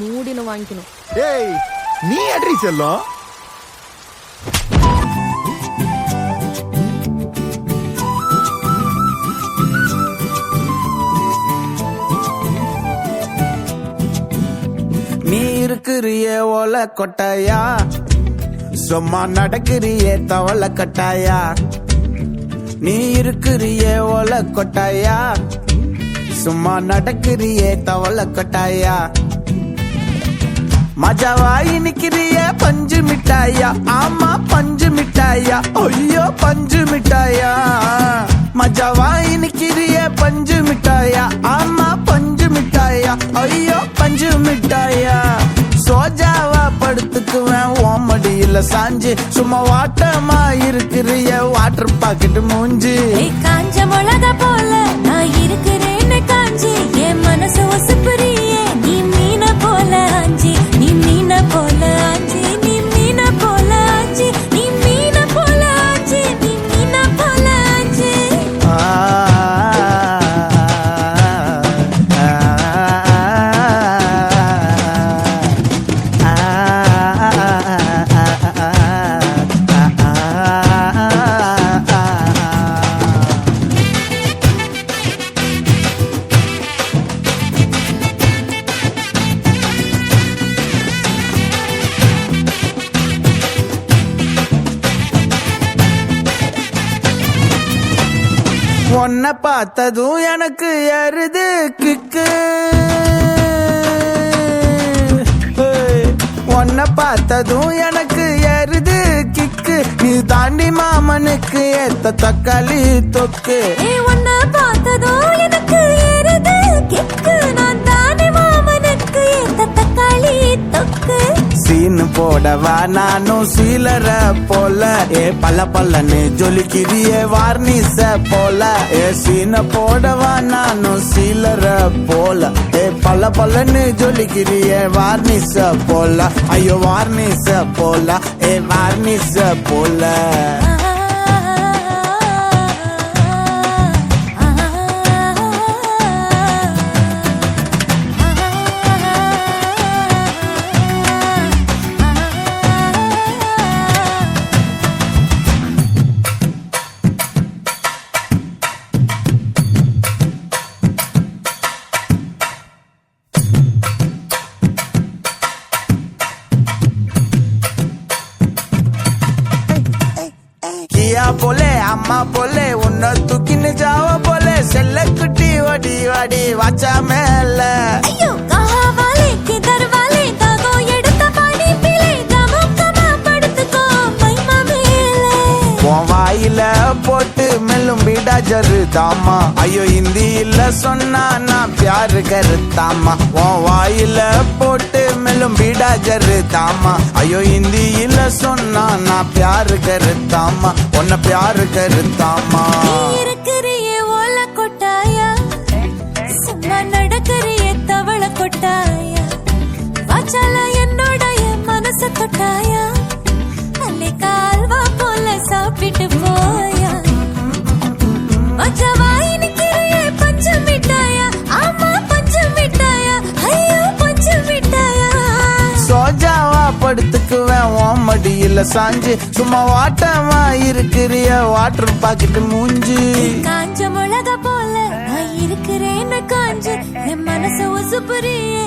மூடின வாங்கிக்கணும். ஏய் நீ அட்ரி செல்லும். நீ இருக்கிறிய ஓல கொட்டாயா, சும்மா நடக்கிறிய தவள கட்டாயா. நீ இருக்கிறிய ஓல கொட்டாயா, சும்மா நடக்கிறிய தவள கட்டாயா. மஜாவாயி நிக்கிறிய பஞ்சு மிட்டாயா, ஆமா பஞ்சு மிட்டாயா, ஐயோ பஞ்சு மிட்டாயா. மஜாவாயி நிக்கிறிய பஞ்சு மிட்டாயா, ஆமா பஞ்சு மிட்டாயா, ஐயோ பஞ்சு மிட்டாயா. சோஜாவா படுத்துக்குவேன் ஓமடியில சாஞ்சு, சும்மா வாட்டமா இருக்கிறிய வாட்டர் பாக்கெட் மூஞ்சி. காஞ்ச மிளகா போல நான் இருக்கிறேன்னு காஞ்சி, என் மனசு ஒசுப்புறியே நீ மீன போல ஆஞ்சி, நீ மீன போல ஆஞ்சி, நீ மீன போல ஆஞ்சி, நீ மீன போல ஆஞ்சி, நீ மீன போல ஆஞ்சி. உன்னை பார்த்ததும் எனக்கு ஏறுது கிக்கு, உன்னை பார்த்ததும் எனக்கு ஏறுது கிக்கு. நீ தாண்டி மாமனுக்கு ஏத்த தக்காளி தொக்கு. உன்னை பார்த்ததும் எனக்கு ஏறுது கிக்கு, நான் தானே மாமனுக்கு ஏத்த தக்காளி தொக்கு. சீனு போடவா நானும் சீலர போல, ஏ பல்ல பல்லன்னு ஜொலிக்கிறிய வார்னிச போல. ஏ சீன போடவா நானும் சீலர போல, ஏ பல்ல பல்லன்னு ஜொலிக்கிறிய வார்னிச போல. ஐயோ வார்னிச போல, ஏ வார்னிச போல. கியா போலே அம்மா போலே உன்னை தூக்கின்னு ஜாவ போலே, செல்ல குட்டி ஓடி வாடி வாச்சா மேல. ஐயோ காவாலே கிதர் வாலே தாகோ எடுத்த பாடி பிளே, கமக்கமா படுத்துக்கோ மைமா மேலே. உன் வாயில போட்டு மெல்லும் பீடா ஜருதாமா, ஐயோ ஹிந்தியில சொன்னா நான் பியாரு கருத்தாமா. உன் வாயில போட்டு மெல்லும் பீடா ஜருதாமா, ஐயோ ஹிந்தியில சொன்னா நான் பியாரு கருத்தாமா, உன்னை பியாரு கருத்தாமா. இருக்கிறிய ஓல கொட்டாயா, சும்மா நடக்கிறிய தவள கொட்டாயா. வாச்சால என்னோடைய மனச தொட்டாயா, அல்லே கால்வா போல சாப்பிட்டு போயா. மஜாவாய் நிக்கிறிய பஞ்சு மிட்டாயா, ஆமா பஞ்சு மிட்டாயா, ஐயோ பஞ்சு மிட்டாயா. சோஜாவா படுத்துக்குவேன் ஓமடியில சாஞ்சு, சும்மா வாட்டமா இருக்கிறிய வாட்டர் பாக்கெட் மூஞ்சி. காஞ்ச மிளகா போல நான் இருக்கிறேன்னு காஞ்சு, என் மனச ஒசுப்புறியே